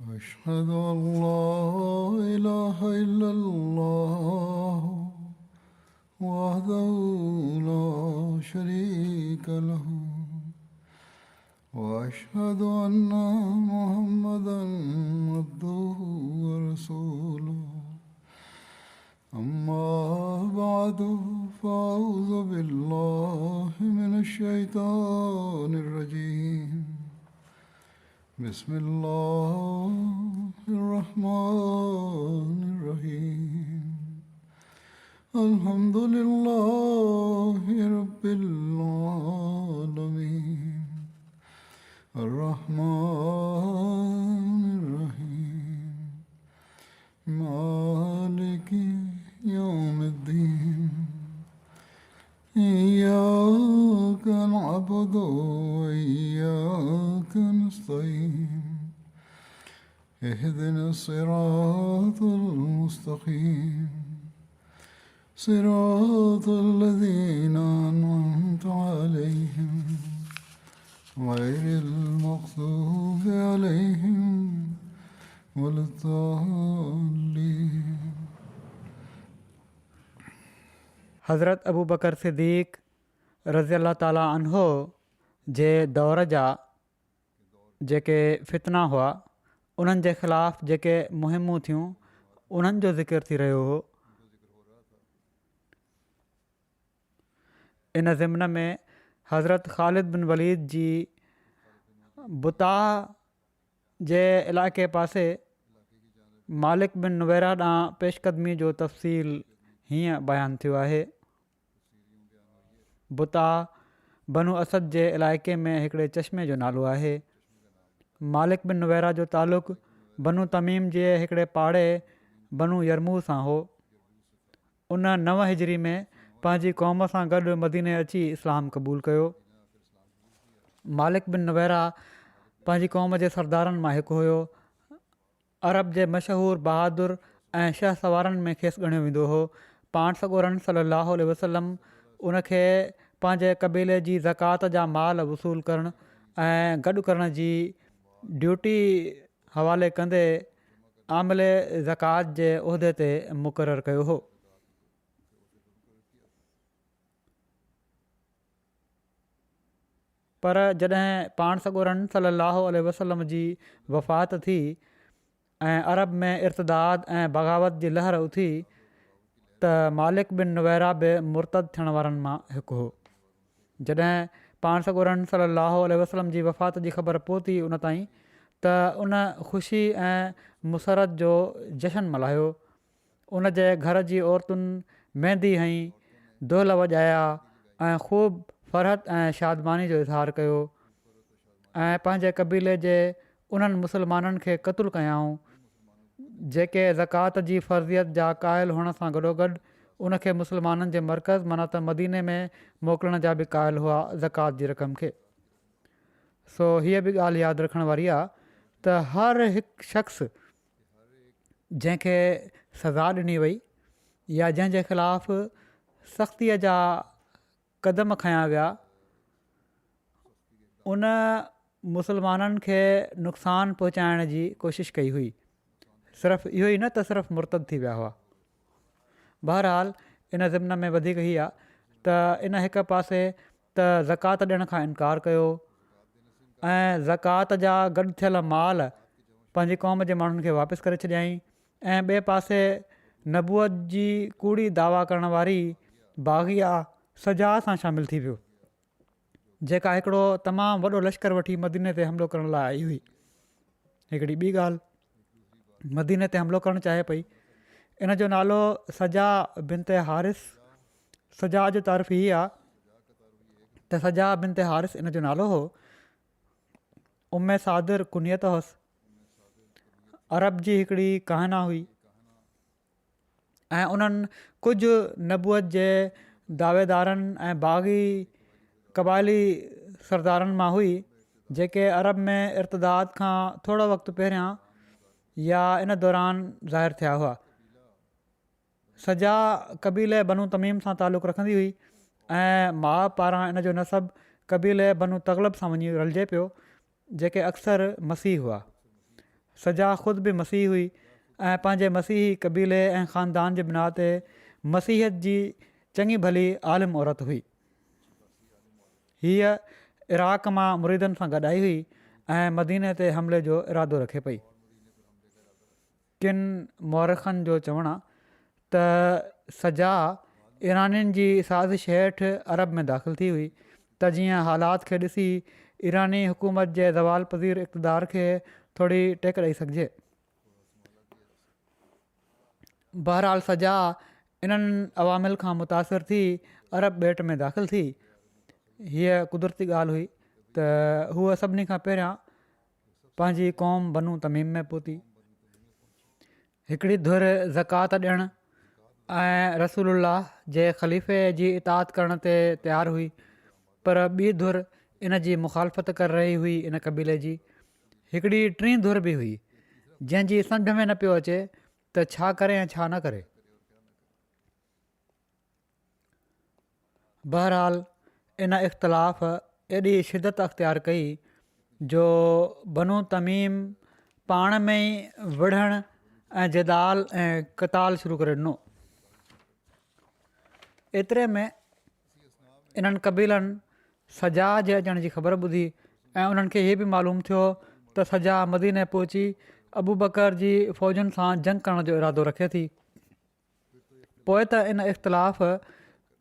أشهد أن لا إله إلا الله وحده لا شريك له وأشهد أن محمدا عبده ورسوله أما بعد فأعوذ بالله من الشيطان الرجيم بسم الله الرحمن الرحيم الحمد لله رب العالمين الرحمن الرحيم مالك يوم الدين إياك نعبد وإياك نستعين اهدنا الصراط المستقيم صراط الذين أنعمت عليهم غير المغضوب عليهم ولا الضالين. हज़रत अबू बकर सिद्दीक़ रज़ी अल्लाह ताला अन्हो जे दौर जा जेके फितना हुआ उन्हनि जे ख़िलाफ़ु जेके मुहिमूं थियूं उन्हनि जो ज़िक्र थी रहियो हो। इन ज़िम्न में हज़रत ख़ालिद बिन वलीद जी बुता जे इलाइक़े पासे मालिक बिन नुवैरा ॾांहुं पेशक़दमी जो तफ़सील हीअं बयानु थियो आहे। बुता बनु असद जे इलाइक़े में हिकिड़े चश्मे जो नालो आहे। मालिक बिन नुवैरा जो तालुक़ बनु तमीम जे हिकिड़े पाड़े बनु यरमू सां हो। उन 9 हिजरी में पंहिंजी क़ौम सां गॾु मदीने अची इस्लाम क़बूल कयो। मालिक बिन नुवैरा पंहिंजी क़ौम जे सरदारनि मां हिकु हुयो। अरब जे मशहूरु बहादुर ऐं शह सवारनि में खेसि ॻणियो वेंदो हो। पाण सॻोरन सल्लल्लाहु अलैहि वसल्लम उनखे पंहिंजे क़बीले जी ज़कात जा माल वसूल करणु ऐं गॾु करण जी ड्यूटी हवाले कंदे आमिले ज़कात जे उहिदे ते मुक़ररु कयो हो। पर जॾहिं पाण सॻोरन सल्लल्लाहु अलैहि वसल्लम जी वफ़ात थी ऐं अरब में इर्तदाद ऐं बग़ावत जी लहर उथी त मालिक बिन नुवैरा बि मुर्तद थियण वारनि मां हिकु हो। जॾहिं पाण सॻोरन सल्लल्लाहु अलैहि वसल्लम जी वफ़ात जी ख़बर पहुती उन ताईं त उन ख़ुशी ऐं मुसरत जो जशन मल्हायो। उन जे घर जी औरतुनि मेहंदी हई, दोल वॼाया ऐं ख़ूब फ़रहत ऐं शादमानी जो इज़हार कयो ऐं पंहिंजे क़बीले जे उन्हनि मुसलमाननि खे क़तलु कयाऊं जेके ज़कात जी फ़र्ज़ियत जा क़ाइल हुअण सां गॾोगॾु उनखे मुसलमाननि जे मर्कज़ माना त मदीने में मोकिलण जा बि क़ाइल हुआ ज़कात जी रक़म खे। सो हीअ बि ॻाल्हि यादि रखण वारी आहे त हर हिकु शख़्स जंहिंखे सज़ा ॾिनी वई या जंहिंजे ख़िलाफ़ु सख़्तीअ जा क़दम खयां विया उन मुसलमाननि खे नुक़सानु पहुचाइण जी कोशिशि कई हुई। सिर्फ़ु इहो ई न त सिर्फ़ु मुर्तद थी विया हुआ। बहरहाल इन ज़िम्न में वधीक ई आहे त इन हिक पासे त ज़कात ॾियण खां इनकार कयो ऐं ज़कात जा गॾु थियल माल पंहिंजी क़ौम जे माण्हुनि खे वापसि करे छॾियईं ऐं ॿिए पासे नबूअत जी कूड़ी दावा करण वारी बाग़िया सजा सां शामिलु थी वियो जेका हिकिड़ो तमामु वॾो लश्कर वठी मदीने ते हमिलो करण लाइ आई हुई। हिकिड़ी ॿी ॻाल्हि मदीने ते हमिलो करणु चाहे पई। इन जो नालो सजा बिनते हारिस। सजा जो तारीफ़ हीअ आहे त सजा बिनते हारिस इन जो नालो हो। उम्मे सादिर कुनियत हुअसि। अरब जी हिकिड़ी कहना हुई ऐं उन्हनि कुझु नबूअत जे दावेदारनि ऐं बाग़ी क़बाइली सरदारनि मां हुई जेके अरब में इर्तदाद खां थोरो वक़्तु पहिरियां या इन दौरान ज़ाहिर थिया हुआ। सजा क़बीले बनु तमीम सां तालुक़ु रखंदी हुई ऐं माउ पारां इन जो नसबु क़बीले बनु तग़लब सां वञी रलिजे पियो जेके अक्सर मसीह हुआ। सजा ख़ुदि बि मसीह हुई ऐं पंहिंजे मसीही क़बीले ऐं ख़ानदान जे बिना ते मसीहत जी चङी भली आलिम औरत हुई। हीअ इराक़ मां मुरीदनि सां गॾु आई हुई ऐं मदीने ते हमले जो इरादो रखे पई। किन मौरखनि जो चवणु आहे त सजा ईरानियुनि जी साज़िश हेठि अरब में दाख़िल थी हुई त जीअं हालात खे ॾिसी ईरानी हुकूमत जे ज़वाल पज़ीर इक़्तिदार खे थोरी टेक ॾेई सघिजे। बहरहाल सजा इन्हनि अवामिल खां मुतासिर थी अरब ॿेट में दाख़िल थी। हीअ कुदरती ॻाल्हि हुई त हूअ सभिनी खां पहिरियां पंहिंजी क़ौम बनू तमीम में पहुती। हिकिड़ी धुर ज़कात ॾियणु ऐं रसूलुल्लाह जे ख़लीफ़े जी इताअत करण ते तयारु हुई, पर ॿी धुर इन जी मुखालफ़त करे रही हुई। इन क़बीले जी हिकिड़ी टीं धुर बि हुई जंहिंजी सम्झ में न पियो अचे त छा करे ऐं छा न करे। बहरहाल इन इख़्तिलाफ़ एॾी शिदत अख़्तियार कई जो बनू तमीम पाण में ई विढ़णु ऐं जदाल ऐं क़ताल शुरू करे ॾिनो। एतिरे में इन्हनि क़बीलनि सजा जे अचण जी ख़बर ॿुधी ऐं उन्हनि खे इहे बि मालूम थियो त सजा मदीने पहुची अबू बकर जी फ़ौजुनि सां जंग करण जो इरादो रखे थी। पोइ त इन इख़्तिलाफ़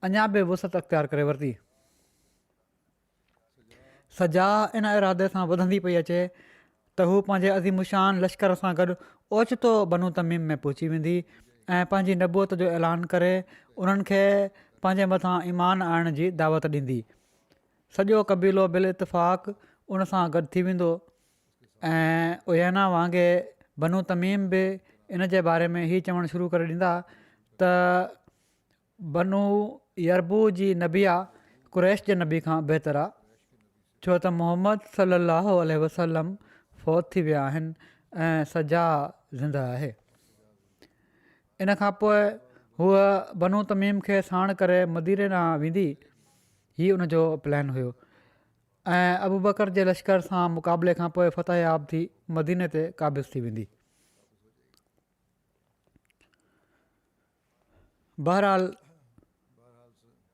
अञा बि वुसत अख़्तियार करे वरिती। सजा इन इरादे सां वधंदी पई अचे त हू पंहिंजे अज़ीमुशान लश्कर सां गॾु ओचितो बनू तमीम में पहुची वेंदी ऐं पंहिंजी नबूअत जो ऐलान करे उन्हनि खे पंहिंजे मथां ईमान आणण जी दावत ॾींदी। सॼो क़बीलो बिल इतफ़ाक़ उन सां गॾु थी वेंदो ऐं उयना वांगुरु बनू तमीम बि इन जे बारे में हीअ चवणु शुरू करे ॾींदा त बनू यरबू जी नबिया कुरैश जे नबी खां बहितर आहे, छो त मुहम्मद सल्लल्लाहु अलैहि वसल्लम फ़ौत थी विया आहिनि ऐं सजा ज़िंदा आहे। इन खां पोइ हूअ बनू तमीम खे साण करे मदीने ॾांहुं वेंदी। हीअ उनजो प्लान हुयो ऐं अबू बकर जे लश्कर सां मुक़ाबले खां पोइ फ़तह याब थी मदीने ते क़ाबिज़ थी वेंदी। बहरहाल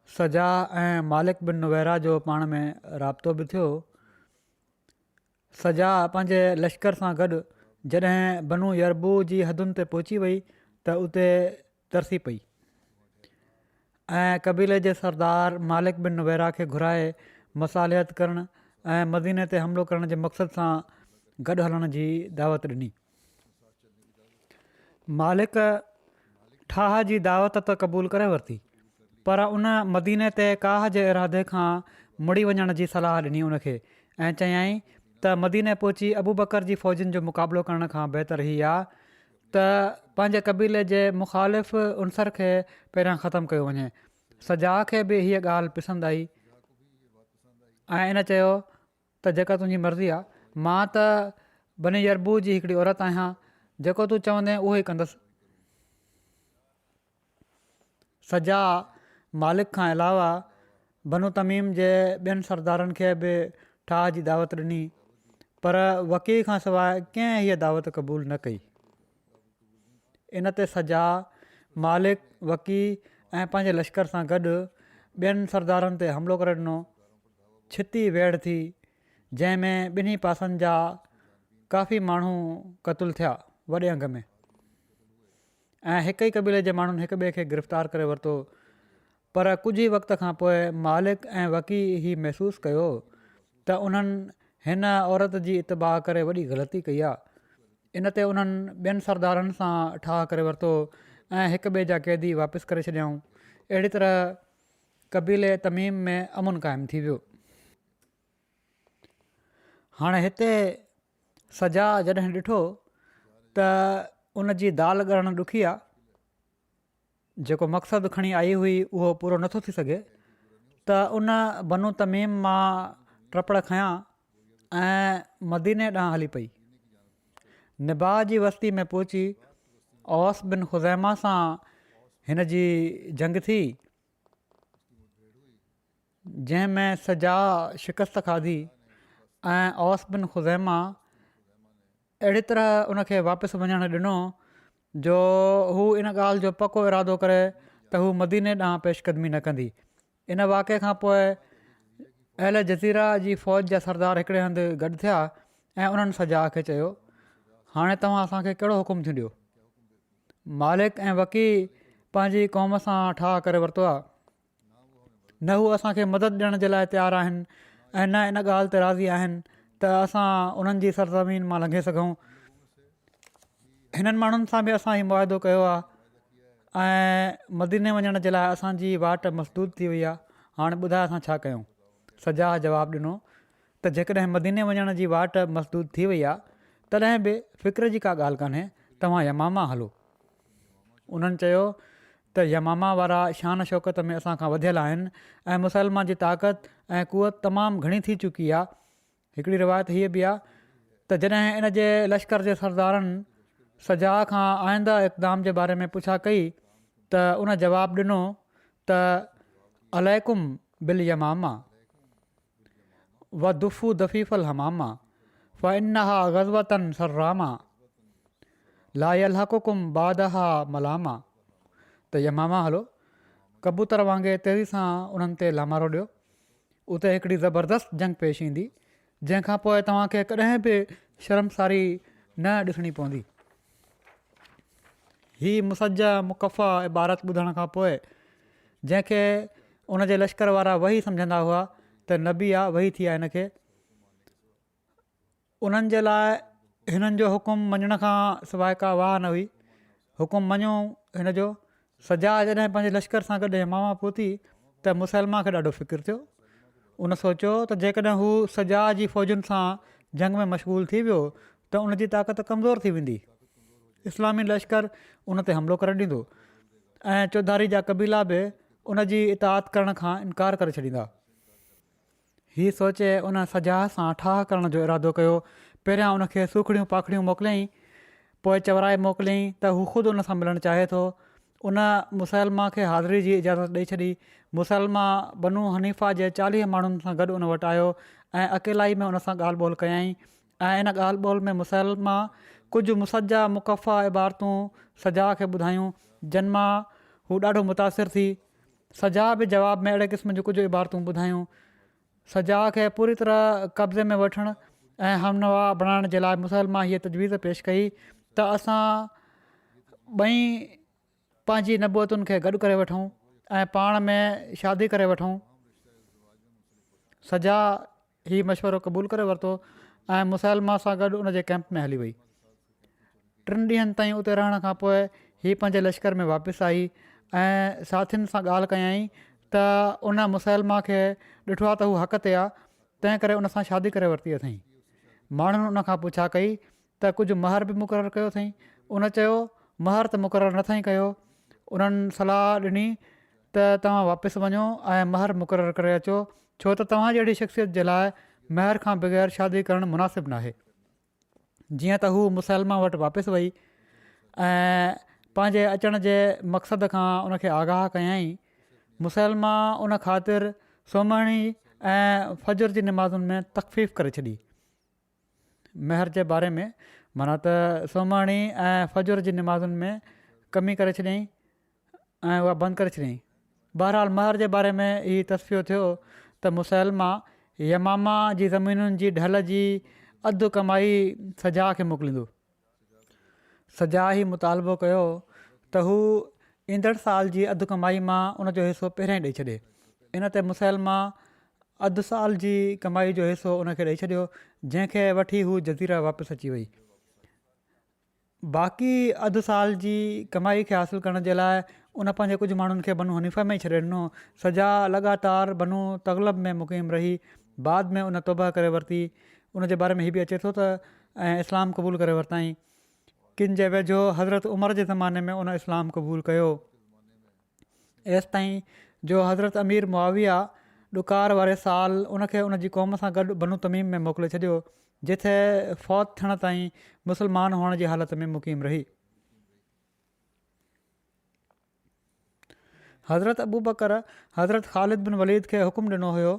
सजा ऐं मालिक बिन नुवैरा जो पाण में राब्तो बि थियो। सजा पंहिंजे लश्कर सां गॾु जॾहिं बनू यरबू जी हदुनि ते पहुची वई त उते तरसी पई ऐं क़बीले जे सरदार मालिक बिन नुवैरा खे घुराए मसालियत करणु ऐं मदीने ते हमिलो करण जे मक़सद सां गॾु हलण जी दावत ॾिनी। मालिक ठाह जी दावत त क़बूल करे वरिती, पर उन मदीने ते काह जे इरादे खां मुड़ी वञण जी सलाह ॾिनी उनखे ऐं चयाईं त मदीने पहुची अबू बकर जी फ़ौजुनि जो मुक़ाबिलो करण खां बहितर हीअ आहे त पंहिंजे क़बीले जे मुख़ालिफ़ उनसर खे पहिरियां ख़तमु कयो वञे। सजा खे बि हीअ ॻाल्हि पसंदि आई ऐं इन चयो त जेका तुंहिंजी मर्ज़ी आहे, मां त बनी यरबू जी हिकिड़ी औरत आहियां, जेको तूं चवंदे उहो ई कंदसि। सजा मालिक खां अलावा बनू तमीम जे ॿियनि सरदारनि खे बि ठाह जी दावत ॾिनी, पर वकी खां सवाइ कंहिं हीअ दावत क़बूल न कई। इन ते सजा मालिक वकी ऐं पंहिंजे लश्कर सां गॾु ॿियनि सरदारनि ते हमिलो करे ॾिनो। छिती वेड़ थी जंहिंमें ॿिन्ही पासनि जा काफ़ी माण्हू क़तलु थिया वॾे अंग में ऐं हिक ई क़बीले जे माण्हुनि हिक ॿिए खे गिरफ़्तार करे वरितो। पर कुझु ई वक़्त खां पोइ मालिक ऐं वकी ही महसूसु कयो त उन्हनि हिन औरत जी इतबाह करे वॾी ग़लती कई आहे। इन ते उन्हनि ॿियनि सरदारनि सां ठाह करे वरितो ऐं हिक ॿिए जा क़ैदी वापसि करे छॾियऊं। अहिड़ी तरह क़बीले तमीम में अमुन क़ाइमु थी वियो। हाणे हिते सजा जॾहिं ॾिठो त उन जी दाल ॻणणु ॾुखी आहे, जेको मक़सदु खणी आई हुई उहो पूरो नथो थी सघे, त उन बनू तमीम मां टपड़ खयां ऐं मदीने ॾांहुं हली पई। निबाह जी वस्ती में पहुची औस बिन ख़ुज़ैमा सां हिन जी जंग थी, जंहिंमें सजा शिकस्त खाधी ऐं औस बिन ख़ुज़ैमा अहिड़ी तरह उनखे वापसि वञणु ॾिनो जो हू इन ॻाल्हि जो पको इरादो करे त हू मदीने ॾांहुं पेशकदमी न कंदी। इन वाक़े खां पोइ अहल जज़ीरा जी फ़ौज जा सरदार हिकिड़े हंधि गॾु थिया ऐं उन्हनि सजा खे चयो, हाणे तव्हां असांखे कहिड़ो हुकुम थी ॾियो। मालिक ऐं वकी पंहिंजी क़ौम सां ठाह करे वरितो आहे, न हू असांखे मदद ॾियण जे लाइ तयारु आहिनि ऐं न इन ॻाल्हि ते राज़ी आहिनि त असां उन्हनि जी सरज़मीन मां लंघे सघूं। हिननि माण्हुनि सां बि असां हीउ मुआदो कयो आहे ऐं मदीने वञण जे लाइ असांजी वाट मसदूद थी वई आहे। हाणे ॿुधाए असां छा कयूं। सजा जवाबु ॾिनो त जेकॾहिं मदीने वञण जी वाट मसदूद थी वई आहे तॾहिं बि फ़िक्र जी का ॻाल्हि कान्हे, तव्हां यमामा हलो। उन्हनि चयो त यमामा वारा शान शौक़त में असांखां वधियल आहिनि ऐं मुसलमान जी ताक़त ऐं कुवत तमामु घणी थी चुकी आहे। हिकिड़ी रिवायत हीअ बि आहे त जॾहिं इन जे लश्कर जे सरदारनि सजा खां आईंदा इक़दाम जे बारे में पुछा कई त उन जवाबु ॾिनो त अलैकुम बिल यमामा व दुफ़ू दफ़ीफ़ल हमामा फ़ इन्हा ग़ज़वतन सर्रामा ला यलहकुकुम बादहा मलामा। त यमामा हलो, कबूतर वांगुरु तेज़ी सां उन्हनि ते लामारो ॾियो। उते हिकिड़ी ज़बरदस्त जंग पेश ईंदी जंहिंखां पोइ तव्हांखे कॾहिं बि शर्मसारी न ॾिसणी पवंदी। हीअ मुसजा मुकफ़ा इबारत ॿुधण खां पोइ जंहिंखे उन जे लश्कर वारा वही सम्झंदा हुआ त नबी आहे, वही थी आहे हिनखे, उन्हनि जे लाइ हिननि जो हुकुम मञण खां सवाइ का वाह न हुई। हुकुम मञो हिन जो। सजा जॾहिं पंहिंजे लश्कर सां गॾु यमामा पहुती त मुसलमान खे ॾाढो फ़िक्रु थियो। उन सोचियो त जेकॾहिं हू सजा जी फ़ौजुनि सां जंग में मशगूल थी वियो त उन जी ताक़त कमज़ोर थी वेंदी। इस्लामी लश्कर उन ते हमिलो करे ॾींदो ऐं चौधारी जा कबीला बि उन जी इताद करण खां इनकार करे छॾींदा। हीअ सोचे उन सजा सां ठाह करण जो इरादो कयो। पहिरियां उनखे सूखड़ियूं पाखड़ियूं मोकिलियईं, पोइ चवराए मोकिलियईं त हू ख़ुदि उन सां मिलणु चाहे थो। उन मुसलमा खे हाज़िरी जी इजाज़त ॾेई छॾी। मुसलमा बनू हनीफ़ा जे 40 माण्हुनि सां गॾु उन वटि आयो ऐं अकेलाई में उन सां ॻाल्हि ॿोल कयईं ऐं इन ॻाल्हि ॿोल में मुसलमा कुझु मुसजा मुकफ़ा इबारतूं सजा खे ॿुधायूं जिन मां हू ॾाढो मुतासिर थी। सजा बि जवाब में अहिड़े क़िस्म जूं कुझु इबारतूं ॿुधायूं। सजा खे पूरी तरह कब्ज़े में वठणु ऐं हमनवा बणाइण जे लाइ मुसलमान हीअ तजवीज़ पेश कई त असां ॿई पंहिंजी नबूअतुनि खे गॾु करे वठूं ऐं पाण में शादी करे वठूं। सजा हीउ मशवरो क़बूलु करे वरितो ऐं मुसलमान सां गॾु उन जे कैंप में हली वई। 3 ॾींहंनि ताईं उते रहण खां पोइ हीअ पंहिंजे लश्कर में वापसि आई ऐं साथियुनि सां ॻाल्हि कयईं त उन मुसलमान खे ॾिठो आहे त हू हक़ ते आहे, तंहिं करे उन सां शादी करे वरिती अथई। माण्हुनि उन खां पुछा कई त कुझु महर बि मुक़ररु कयो अथई। उन चयो महर त मुक़ररु न अथई कयो। उन्हनि सलाह ॾिनी त तव्हां वापसि वञो ऐं महर मुक़ररु करे अचो, छो त तव्हां जहिड़ी शख़्सियत जे लाइ महर खां बग़ैर शादी करणु मुनासिबु नाहे। जीअं त हू मुसलमान वटि वापसि वई ऐं पंहिंजे अचण जे मक़सद खां उनखे आगाह कयईं। मुसलमान उन ख़ातिर सोमणी ऐं फजर जी नमाज़ुनि में तख़फ़ीफ़ करे छॾी। महर जे बारे में माना त सोमणी ऐं फजर जी नमाज़ुनि में कमी करे छॾियईं ऐं उहा बंदि करे छॾियईं। बहरहाल महर जे बारे में हीउ तस्फ़ियो थियो त मुसलमान यमामा जी ज़मीनुनि जी ढल जी अधु कमाई सजा खे मोकिलींदो। सजा ई मुतालबो कयो त हू ईंदड़ साल जी अधु कमाई मां उनजो हिसो पहिरियों ॾेई छॾे। इन ते मुसलमान अधु साल जी कमाई जो हिसो उनखे ॾेई छॾियो, जंहिंखे वठी हू जज़ीरा वापसि अची वई। बाक़ी अधु साल जी कमाई खे हासिलु करण जे लाइ उन पंहिंजे कुझु माण्हुनि खे बनू हनीफ़ा में ई छॾे ॾिनो। सजा लॻातार बनू तग़लब में मुक़ीम रही। बाद में उन तौबा करे वरिती। उन जे बारे में हीअ बि अचे थो त ऐं इस्लाम क़बूलु करे वरितई। किन जे वेझो हज़रत उमर जे ज़माने में उन इस्लाम क़बूलु कयो। एसि ताईं जो हज़रत अमीर मुआविया ॾुकार वारे साल उनखे उन जी क़ौम सां गॾु बनू तमीम में मोकिले छॾियो, जिथे फ़ौत थियण ताईं मुसलमान हुअण जी हालत में मुक़ीम रही। हज़रत अबू बकर हज़रत ख़ालिद बिन वलीद खे हुकुम ॾिनो हुयो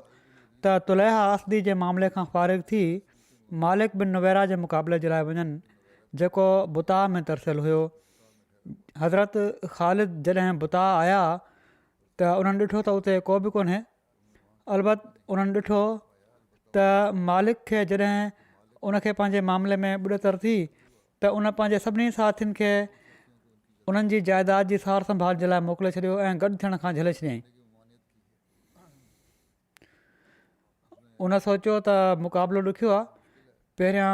त तुलैहा असदी जे मामले खां फ़ारिग़ थी मालिक बिन नुवैरा जे मुक़ाबले जे लाइ वञनि, जेको बुता में तरसियलु हुयो। हज़रत ख़ालिद जॾहिं बुता आया त उन्हनि ॾिठो त उते को बि कोन्हे। अलबत उन्हनि ॾिठो त मालिक खे जॾहिं उनखे पंहिंजे मामले में ॿुॾतर थी त उन पंहिंजे सभिनी साथियुनि खे उन्हनि जी जाइदाद जी सार संभाल जे लाइ मोकिले छॾियो ऐं गॾु थियण खां झले छॾियईं। उन सोचियो त मुक़ाबिलो ॾुखियो आहे, पहिरियां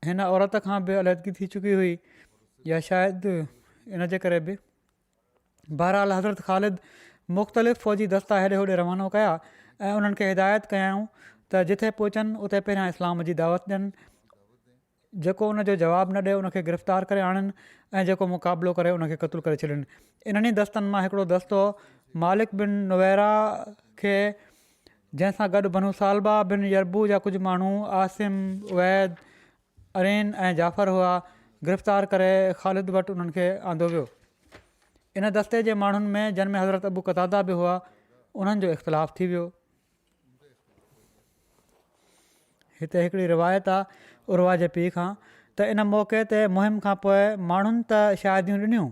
हिन औरत खां बि अलहदगी थी चुकी हुई या शायदि इन जे करे बि। बहरहाल हज़रत ख़ालिद मुख़्तलिफ़ फ़ौजी दस्ता हेॾे होॾे रवानो कया ऐं उन्हनि खे हिदायत कयाऊं त जिथे पहुचनि उते पहिरियां इस्लाम जी दावत ॾियनि, जेको उनजो जवाबु न ॾिए उनखे गिरफ़्तार करे आणनि ऐं जेको मुक़ाबिलो करे उनखे क़तलु करे छॾनि। इन्हनि दस्तनि मां हिकिड़ो दस्तो मालिक बिन नुवैरा खे, जंहिंसां गॾु बनु सालबा बिन यरबू जा कुझु माण्हू आसिम, उवैद, अरीन ऐं जाफ़र हुआ, गिरफ़्तार करे ख़ालिद वटि उन्हनि खे आंदो वियो। इन दस्ते जे माण्हुनि में जिन में हज़रत अबू क़तादा बि हुआ, उन्हनि जो इख़्तिलाफ़ु थी वियो। हिते हिकिड़ी रिवायत आहे उर्वा जे पीउ खां त इन मौक़े ते मुहिम खां पोइ माण्हुनि त शादियूं ॾिनियूं,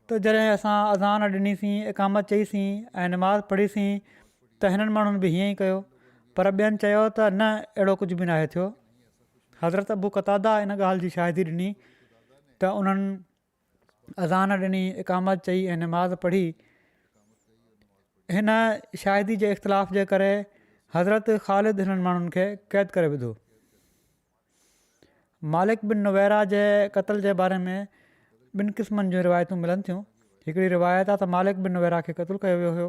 त जॾहिं असां अज़ान ॾिनीसीं, इक़ामत चईसीं ऐं नमाज़ पढ़ीसीं त हिननि माण्हुनि बि हीअं ई कयो, पर ॿियनि चयो त न, अहिड़ो कुझु बि नाहे थियो। हज़रत अबू क़तादा इन ॻाल्हि जी शाहिदी ॾिनी त उन्हनि अज़ान ॾिनी, इक़ामत चई ऐं नमाज़ पढ़ी। हिन शाहिदी जे इख़्तिलाफ़ जे करे हज़रत ख़ालिद हिननि माण्हुनि खे क़ैद करे विधो। मालिक बिन नुवैरा जे क़तल जे बारे में ॿिनि क़िस्मनि जूं रिवायतूं मिलनि थियूं। हिकिड़ी रिवायत आहे त मालिक बिन नुवैरा खे क़तलु कयो वियो हुयो।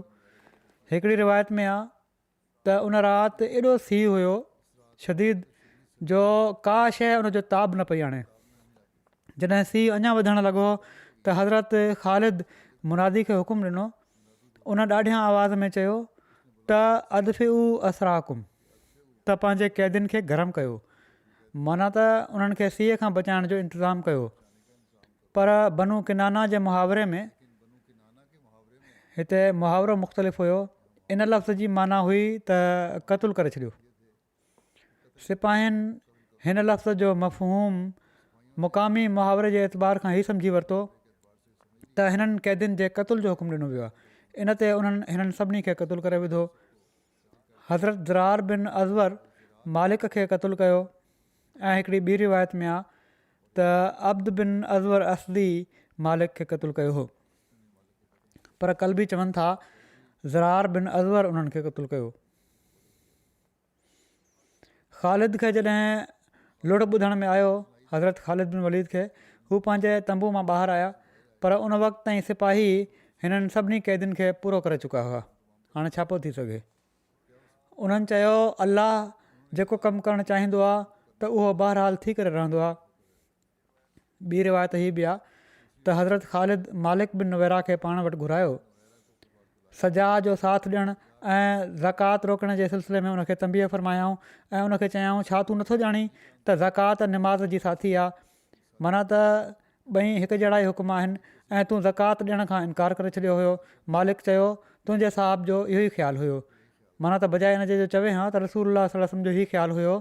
हिकिड़ी रिवायत में आहे त उन राति एॾो सीउ हुयो शदीद जो का शइ उनजो ताब न पई आणे। जॾहिं सीउ अञा वधणु लॻो त हज़रत ख़ालिद मुनादी खे हुकुम ॾिनो। उन ॾाढियां आवाज़ में चयो त अदफ़िउ असराकुम, त पंहिंजे क़ैदियुनि खे गरम कयो, माना त उन्हनि खे सीउ खां बचाइण जो इंतज़ामु कयो। पर बनू किनाना जे मुहावरे में हिते मुहावरो मुख़्तलिफ़ हुयो। इन लफ़्ज़ जी माना हुई त क़तलु करे छॾियो। सिपाहियुनि हिन लफ़्ज़ जो मफ़हूम मुक़ामी मुहावरे जे एतबार खां ई सम्झी वरितो त हिननि क़ैदियुनि जे क़तल जो हुकुम ॾिनो वियो आहे। इन ते उन्हनि हिननि सभिनी खे क़तलु करे विधो। हज़रत ज़रार बिन अज़वर मालिक खे क़तलु कयो ऐं हिकिड़ी ॿी रिवायत में आहे त अब्द बिन अज़वर असदी मालिक खे क़तलु कयो हो, पर कल्बी चवनि था ज़रार बिन अज़वर उन्हनि खे क़तलु कयो। ख़ालिद खे जॾहिं लुड़ ॿुधण में आयो हज़रत ख़ालिद बिन वलीद खे, हू पंहिंजे तंबू मां ॿाहिरि आया, पर उन वक़्त ताईं सिपाही हिननि सभिनी क़ैदियुनि खे पूरो करे चुका हुआ। हाणे छा पियो थी सघे। उन्हनि चयो अल्लाह जेको कमु करणु चाहींदो आहे त उहो बहरहाल थी करे रहंदो आहे। ॿी रिवायत हीअ बि आहे त हज़रत ख़ालिद मालिक बिन नुवैरा खे पाण वटि घुरायो, सजा जो साथ ॾियणु ऐं ज़कात रोकण जे सिलसिले में उनखे तंबीह फ़रमायाऊं ऐं उनखे चयाऊं छा तूं नथो ॼाणी त ज़कात निमाज़ जी साथी आहे, माना त ॿई हिकु जहिड़ा ई हुकुम आहिनि ऐं तूं ज़कात ॾियण खां इनकार करे छॾियो हुयो। मालिक चयो तुंहिंजे साहिब जो इहो ई ख़्यालु हुयो, माना त बजाए हिन जे जो चवे हा त रसूल सल्लल्लाहु अलैहि वसल्लम जो ई ख़्यालु हुयो।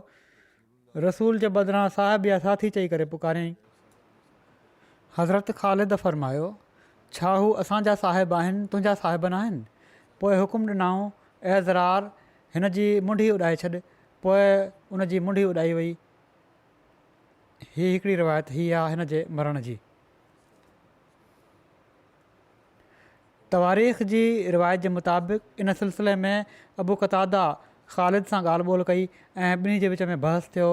रसूल जे बदिरां साहिब या साथी चई करे पुकारियईं। हज़रत ख़ालिद फ़रमायो छा हू असांजा साहिब आहिनि, तुंहिंजा साहिब न आहिनि? पोइ हुकुम ॾिनाऊं ऐं ज़रार हिन जी मुंडी उॾाए छॾ। पोइ उन जी मुंडी उॾाई वई। हीअ हिकिड़ी रिवायत हीअ आहे हिन जे मरण जी। तवारीख़ जी रिवायत जे मुताबिक़ इन सिलसिले में अबू क़तादा ख़ालिद सां ॻाल्हि ॿोल कई ऐं ॿिन्ही जे विच में बहस थियो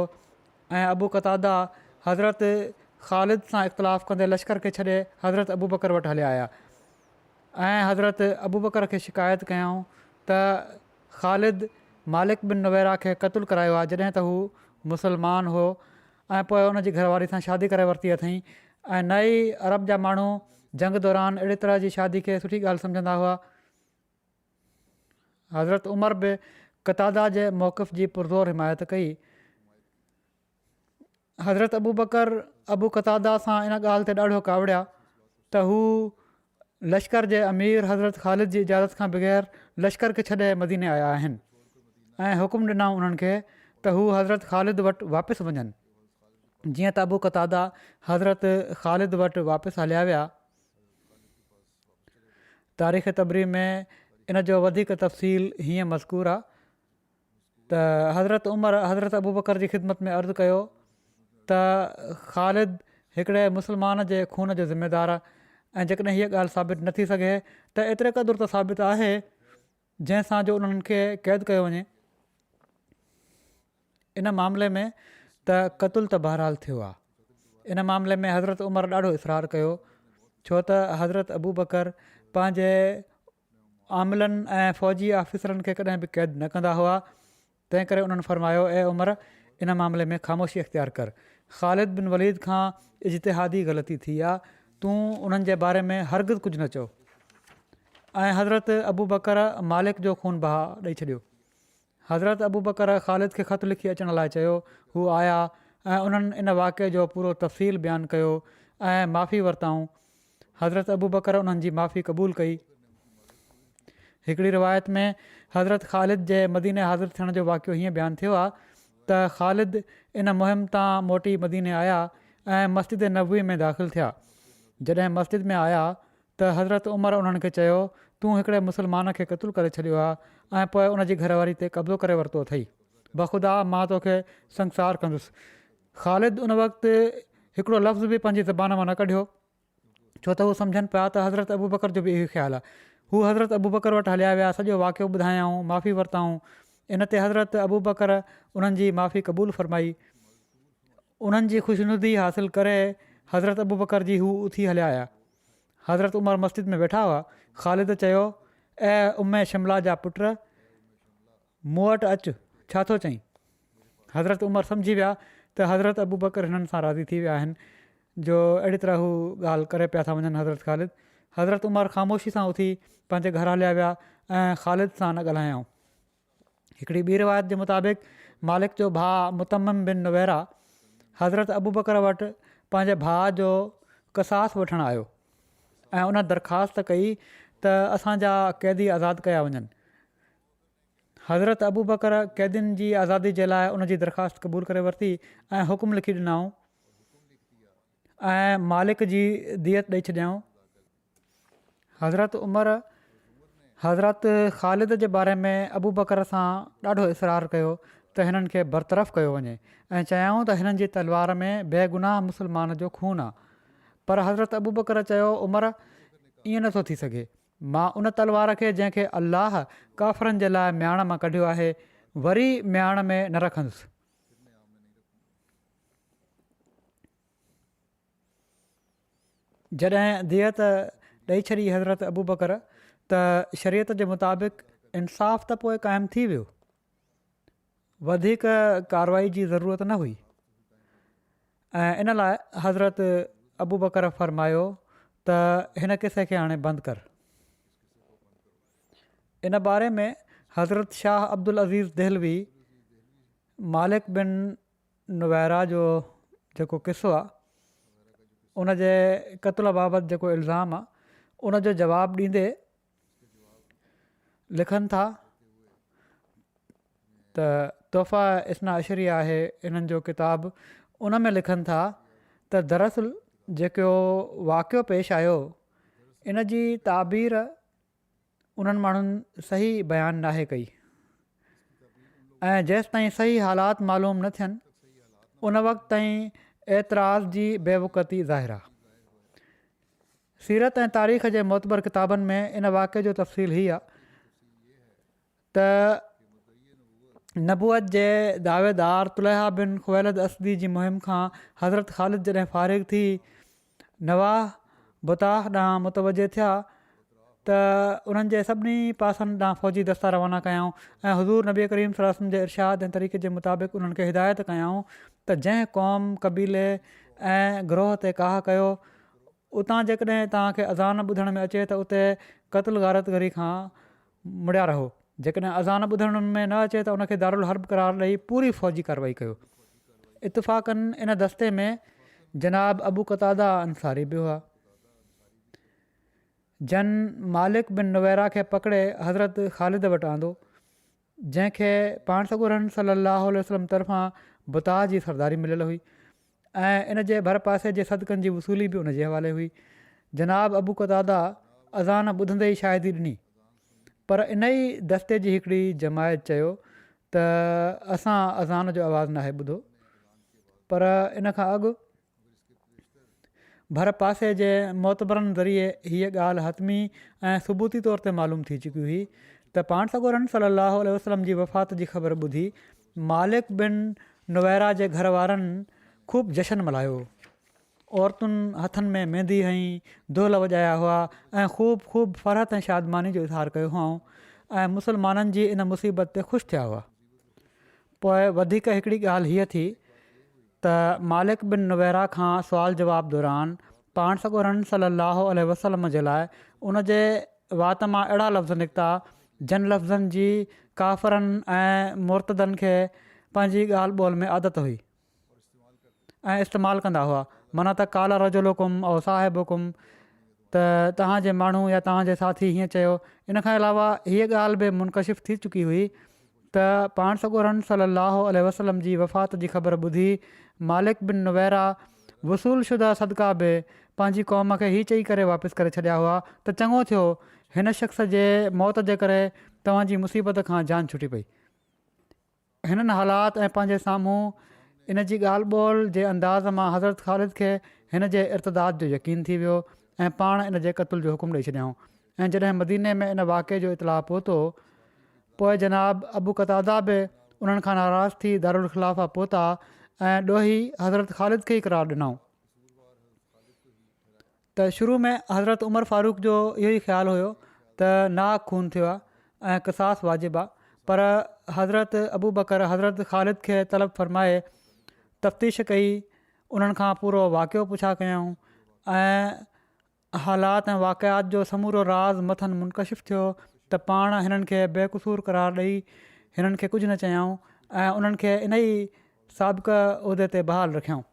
ऐं अबू क़तादा हज़रत ख़ालिद सां इख़्तिलाफ़ु कंदे लश्कर खे छॾे हज़रत अबू बकर वटि हलिया आया ऐं हज़रत अबू बकर खे शिकायत कयऊं त ख़ालिद मालिक बिन नुवैरा खे क़तलु करायो आहे जॾहिं त हू मुसलमान हो ऐं पोइ उनजी घरवारी सां शादी करे वरिती अथई। ऐं नई अरब जा माण्हू जंग दौरान अहिड़ी तरह जी शादी खे सुठी ॻाल्हि सम्झंदा हुआ। हज़रत उमर बि क़तादा जे मौक़िफ़ जी पुरज़ोर हिमायत कई। हज़रत अबू बकर अबू क़तादा सां इन ॻाल्हि ते ॾाढो कावड़िया त हू लश्कर जे अमीर हज़रत ख़ालिद जी इजाज़त खां बग़ैर लश्कर खे छॾे मदीने आया आहिनि ऐं हुकुम ॾिनऊं उन्हनि खे त त हू हज़रत ख़ालिद वटि वापसि वञनि। जीअं त अबू क़तादा हज़रत ख़ालिद वटि वापसि हलिया विया। तारीख़ तबरी में इन जो वधीक तफ़सील हीअं मज़कूर आहे त हज़रत उमर हज़रत अबू बकर जी ख़िदमत में अर्ज़ु कयो त ख़ालिद हिकिड़े मुस्लमान जे खून जो ज़िमेदारु आहे ऐं जेकॾहिं हीअ ॻाल्हि साबित न थी सघे त एतिरे क़दुरु त साबित आहे जंहिंसां जो उन्हनि खे क़ैद कयो वञे। इन मामले में त क़तुल त बहरहाल थियो आहे। इन मामले में हज़रत उमर ॾाढो इसरार कयो छो त हज़रत अबू बकर पंहिंजे आमिलनि ऐं फ़ौजी ऑफिसरनि खे कॾहिं बि क़ैद न कंदा हुआ। तंहिं करे उन्हनि फरमायो ऐं उमर इन मामले में ख़ामोशी इख़्तियार कर। ख़ालिद बिन वलीद खां इज्तिहादी ग़लती थी आहे, तूं उन्हनि जे बारे में हरगिज़ कुझु न चओ। ऐं हज़रत अबू बकर मालिक जो खून बहा ॾेई छॾियो। हज़रत अबू बकर ख़ालिद खे ख़तु लिखी अचण लाइ चयो। हू आया ऐं उन्हनि इन वाक़े जो पूरो तफ़सील बयानु कयो ऐं माफ़ी वरिताऊं। हज़रत अबू बकर उन्हनि जी माफ़ी क़बूल कई। हिकिड़ी रिवायत में हज़रत ख़ालिद जे मदीने हाज़िर थियण जो वाक़ियो हीअं बयानु थियो आहे त ख़ालिद इन मुहिम तां मोटी मदीने आया ऐं मस्जिद नबवी में दाख़िल थिया। जॾहिं मस्जिद में आया त हज़रत उमर उन्हनि खे चयो, तूं हिकिड़े मुस्लमान खे क़तलु करे छॾियो आहे ऐं पोइ उन जी घरवारी ते कब्ज़ो करे वरितो अथई। बख़ुदा मां तोखे संसार कंदुसि। ख़ालिद उन वक़्तु हिकिड़ो लफ़्ज़ बि पंहिंजी ज़बान मां न कढियो छो त हू सम्झनि पिया त हज़रत अबू बकर जो बि इहो ख़्यालु आहे। हू हज़रत अबू बकर वटि हलिया विया, सॼो वाक़ियो ॿुधायऊं, माफ़ी वरिताऊं। इन ते हज़रत अबू बकर उन्हनि जी माफ़ी क़बूल फरमाई। उन्हनि जी ख़ुशनुदी हासिलु करे हज़रत अबू बकर जी हू उथी हलिया आया। हज़रत उमर मस्जिद में वेठा हुआ। ख़ालिद चयो, ऐं उम्मे शिमला जा पुट मूं वटि अचु, छा थो चईं? हज़रत उमर सम्झी विया त हज़रत अबू बकर हिननि सां राज़ी थी विया आहिनि जो अहिड़ी तरह हू ॻाल्हि करे पिया था वञनि। हज़रत ख़ालिद हज़रत उमर ख़ामोशी सां उथी पंहिंजे घर हलिया विया ऐं ख़ालिद सां न ॻाल्हायऊं। हिकिड़ी ॿी रिवायत जे मुताबिक़ मालिक जो भाउ मुतमम बिन नुवैरा हज़रत अबू बकर वटि पंहिंजे भाउ जो कसास वठणु आयो ऐं उन दरख़्वास्त कई त असांजा क़ैदी आज़ादु कया वञनि। हज़रत अबू बकर क़ैदियुनि जी आज़ादी जे लाइ उन जी दरख़्वास्त क़बूल करे वरिती ऐं हुकुम लिखी ॾिनऊं ऐं मालिक जी दियत ॾेई छॾियऊं। हज़रत उमर हज़रत ख़ालिद जे बारे में अबू बकर सां ॾाढो इसरार कयो त हिननि खे बरतरफ़ कयो वञे ऐं चयाऊं त हिननि जी तलवार में बेगुनाह मुस्लमान जो खून आहे। पर हज़रत अबू बकर चयो, उमर ईअं नथो थी सघे। मां उन तलवार खे जंहिंखे अल्लाह काफ़रनि जे लाइ म्याण मां कढियो आहे वरी म्याण में न रखंदुसि। जॾहिं दियत ॾेई छॾी हज़रत अबू बकर त शरीयत जे मुताबिक़ इंसाफ़ त पोइ क़ाइमु थी वियो, वधीक कारवाई जी ज़रूरत न हुई ऐं इन लाइ हज़रत अबू बकर फरमायो त हिन किसे खे हाणे बंदि कर। इन बारे में हज़रत शाह अब्दुल अज़ीज़ दहलवी मालिक बिन नुवैरा जो जेको क़िसो आहे उन जे क़त्ल बाबति जेको इल्ज़ाम आहे उन जो जवाबु ॾींदे लिखनि था त तोहफ़ा इस्ना अशरी आहे इन्हनि जो किताबु, उन में लिखनि था त दरअसल जेको वाक़ियो पेश आयो इन जी ताबीर उन्हनि माण्हुनि सही बयानु नाहे कई ऐं जेसि ताईं सही हालात मालूम न थियनि उन वक़्त ताईं एतिराज़ जी बेवक़ती ज़ाहिर आहे। सीरत ऐं तारीख़ जे मोतबर किताबनि में इन वाक़े जो तफ़सील हीअ आहे त नबूअत जे दावेदार तुलहा बिन ख़ुवैलद असदी जी मुहिम खां हज़रत ख़ालिद जॾहिं फ़ारिग़ थी नवाह बुताह ॾांहुं मुतवजे थिया त उन्हनि जे सभिनी पासनि ॾांहुं फ़ौजी दस्ता रवाना कयाऊं ऐं हुज़ूर नबी करीम सल्लल्लाहु अलैहि वसल्लम जे इरशाद ऐं तरीक़े जे मुताबिक़ उन्हनि खे हिदायत कयाऊं त जंहिं क़ौम कबीले ऐं ग्रोह ते काह कयो उतां जेकॾहिं तव्हांखे अज़ान ॿुधण में अचे त उते क़त्ल गारतगरी खां मुड़िया रहो। जेकॾहिं अज़ान ॿुधण में न अचे त उनखे दारुल हर्ब करार ॾेई पूरी फ़ौजी कार्रवाई कयो। इतफ़ाक़नि इन दस्ते में जनाब अबू क़तादा अंसारी बि हुआ। जन मालिक बिन नुवैरा खे पकिड़े हज़रत ख़ालिद वटि आंदो जंहिंखे पाण सॻोरनि सलाहु वसलम तरफ़ां बुता जी सरदारी मिलियल हुई ऐं इन जे भर पासे जे सदकनि जी वसूली बि उन जे हवाले हुई। जनाब अबू क़तादा अज़ान ॿुधंदे ई शाहिदी ॾिनी, पर इन ई दस्ते जी हिकिड़ी जमायत चयो त असां अज़ान जो आवाज़ु नाहे ॿुधो। पर इन खां अॻु भर पासे जे मोतबरनि ज़रिए हीअ ॻाल्हि हतमी ऐं सबूती तौर ते मालूम थी चुकी हुई त पाण सॻोरनि सलाहु वसलम जी वफ़ात जी ख़बर ॿुधी मालिक बिन नुवैरा जे घर वारनि ख़ूब जशन मल्हायो। औरतुनि हथनि में मेंदी हईं, ढोल वॼाया हुआ ऐं ख़ूब फ़रहत ऐं शादमानी जो इज़हार कयो हुओ ऐं मुस्लमाननि जी इन मुसीबत ते ख़ुशि थिया हुआ। पोइ वधीक हिकिड़ी ॻाल्हि हीअ थी त मालिक बिन नुवैरा खां सुवाल जवाब दौरान पाण सॻोरनि सलाहु वसलम जे लाइ उन जे वात मां अहिड़ा लफ़्ज़ निकिता जिन लफ़्ज़नि जी काफ़रनि ऐं मुर्तदनि खे पंहिंजी ॻाल्हि ॿोल में आदत हुई ऐं इस्तेमालु कंदा हुआ। माना त काला रजुलुकुम ऐं साहिब हुकुम त तव्हांजे माण्हू या तव्हांजे साथी हीअं चयो। इन खां अलावा हीअ ॻाल्हि बि मुनकशिफ़ थी चुकी हुई त पाण सॻोरनि सलाहु वसलम जी वफ़ात जी ख़बर ॿुधी मालिक बिन नुवैरा वसूल शुदा सदका बि पंहिंजी क़ौम खे हीअ चई करे वापसि करे छॾिया हुआ त चङो थियो हिन शख़्स जे मौत जे करे तव्हांजी मुसीबत खां जान छुटी पई। हिननि हालात ऐं पंहिंजे साम्हूं इन जी ॻाल्हि ॿोल जे अंदाज़ मां हज़रत ख़ालिद खे हिन जे इर्तदाद जो यकीन थी वियो ऐं पाण इन जे क़तल जो हुकुम ॾेई छॾियऊं। ऐं जॾहिं मदीने में इन वाक़े जो इतलाउ पहुतो, पोइ जनाब अबू क़तादा बि उन्हनि खां नाराज़ थी दारुल ख़िलाफ़ा पहुता ऐं ॾोही हज़रत ख़ालिद खे ई क़रार ॾिनऊं। त शुरू में हज़रत उमर फ़ारूक जो इहो ई ख़्यालु हुयो त नाक खून थियो आहे ऐं क़िसास वाजिबु आहे, पर हज़रत अबू बकर हज़रत ख़ालिद खे तलब फ़रमाए तफ़्तीश कई, उन्हनि खां पूरो वाक़ियो पुछा कयऊं ऐं हालात ऐं वाक़ियात जो समूरो राज़ मथनि मुनकशिफ़ थियो त पाण हिननि खे बेक़सूर क़रार ॾेई हिननि खे कुझु न चयऊं ऐं उन्हनि खे इन ई साबिक़ उहिदे ते बहाल रखियऊं।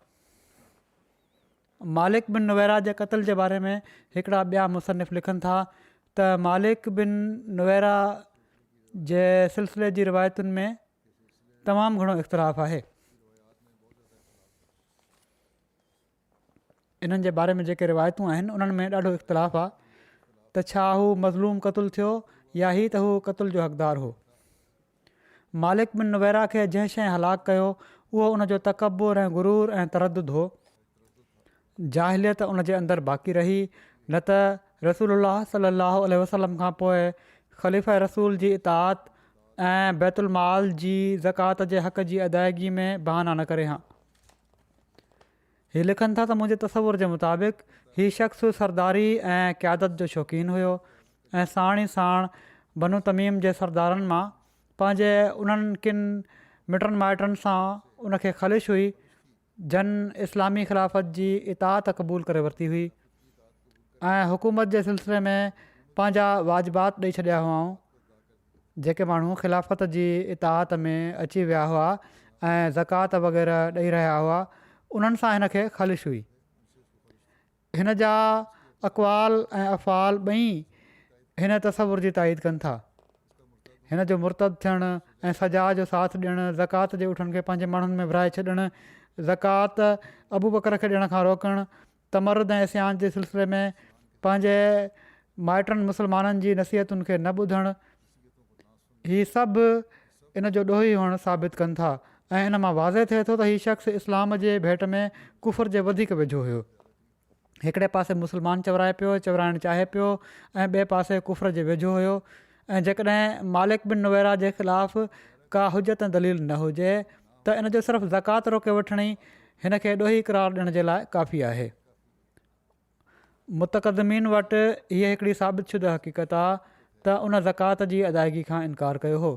मालिक बिन नुवैरा जे क़तल जे बारे में हिकिड़ा ॿिया मुसनिफ़ लिखनि था त मालिक बिन नुवैरा जे सिलसिले जी रिवायतुनि में तमामु घणो इख़्तिलाफ़ु आहे। इन्हनि जे बारे में जेके रिवायतूं आहिनि उन्हनि में ॾाढो इख़्तिलाफ़ु आहे त छा हू मज़लूम क़तलु थियो या ही त हू क़तल जो हक़दारु हो। मालिक बिन नुवैरा खे जंहिं शइ हलाकु कयो उहो उनजो तकबुर ऐं गुरूर ऐं तरदुद हो। जाहिलियत उन जे अंदरि बाक़ी रही, न त रसूलुल्लाह सलाहु वसलम खां पोइ ख़लीफ़ा रसूल जी इताअत ऐं बैतुल माल जी ज़कात जे हक़ जी अदायगी में बहाना न करे। हा, हीअ लिखनि था त मुंहिंजे तसवुर जे मुताबिक़ हीउ शख़्स सरदारी ऐं क़यादत जो शौक़ीन हुयो ऐं साण ई साण बनु तमीम जे सरदारनि मां पंहिंजे उन्हनि किन मिटनि माइटनि सां उनखे ख़लिश हुई जन इस्लामी ख़िलाफ़त जी इताअत क़बूल करे वरिती हुई ऐं हुकूमत जे सिलसिले में पंहिंजा वाजिबात ॾेई छॾिया हुआऊं। जेके माण्हू ख़िलाफ़त जी इताअत में अची विया हुआ ऐं ज़कात वग़ैरह ॾेई रहिया हुआ, उन्हनि सां हिन खे ख़लिश हुई। हिन जा अक़वाल ऐं अफ़ाल ॿई हिन तसवुर जी ताईद कनि था। हिन जो मुर्तद थियणु ऐं सजा जो साथ ॾियणु, ज़कात जे उठनि खे पंहिंजे माण्हुनि में विराए छॾणु, ज़कात अबू बकर खे ॾियण खां रोकणु, तमरुद ऐं इस्यान जे सिलसिले में पंहिंजे माइटनि मुस्लमाननि जी नसीहतुनि खे न ॿुधणु, हीअ सभु इन जो ॾोही हुअणु साबित कनि था ऐं इन मां वाज़े थिए थो त हीउ शख़्स इस्लाम जे भेट में कुफर जे वधीक वेझो हुयो। हिकिड़े पासे मुस्लमान चवराए पियो, चवराइणु चाहे पियो ऐं ॿिए पासे कुफर जे वेझो हुयो। ऐं जेकॾहिं मालिक बिन नुवैरा जे ख़िलाफ़ु का हुजत ऐं दलील न हुजे त इन जो सिर्फ़ु ज़कात रोके वठण ई हिन खे ॾोही क़रार ॾियण जे लाइ काफ़ी आहे। मुतक़दमीन वटि हीअ हिकिड़ी साबित शुदा हक़ीक़त आहे त उन ज़कात जी अदायगी खां इनकार कयो हो।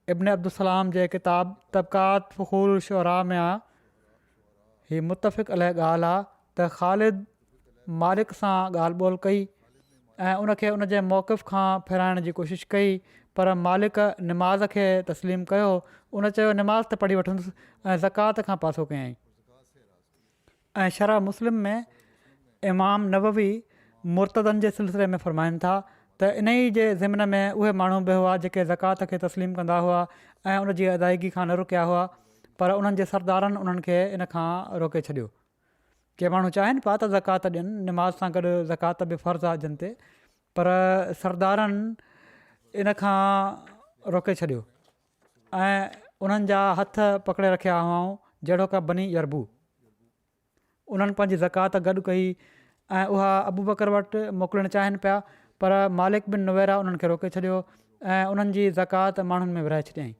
इब्न अब्दुलसलाम जे किताब तबक़ात फ़ुख़ूल शुअरा में आहे, हीअ मुतफ़िक़ अलॻि ॻाल्हि आहे त ख़ालिद मालिक सां ॻाल्हि ॿोल कई ऐं उनखे उन जे मौक़िफ़ खां फिराइण जी कोशिशि कई, पर मालिक निमाज़ खे तस्लीम कयो। उन चयो निमाज़ त पढ़ी वठंदुसि ऐं ज़कात खां पासो कयईं। ऐं शरह मुस्लिम में इमाम नववी मुर्तदनि जे सिलसिले में फ़रमाइनि था त इन ई जे ज़िमन में उहे माण्हू बि हुआ जेके ज़कात खे तस्लीम कंदा हुआ ऐं उन जी अदायगी खां न रुकिया हुआ, पर उन्हनि जे सरदारनि उन्हनि खे इन खां रोके छॾियो। के माण्हू चाहिनि पिया त ज़कात ॾियनि, निमाज़ सां गॾु ज़कात बि फ़र्ज़ु आहे जिन ते, पर सरदारनि इन खां रोके छॾियो ऐं उन्हनि जा हथ पकिड़े रखिया हुआऊं जहिड़ो का बनी यरबू। उन्हनि पंहिंजी ज़कात गॾु कई ऐं उहा अबू बकर वटि मोकिलणु चाहिनि पिया, पर मालिक बिन नुवैरा उन्हनि खे रोके छॾियो ऐं उन्हनि जी ज़कात माण्हुनि में विरहाए छॾियईं।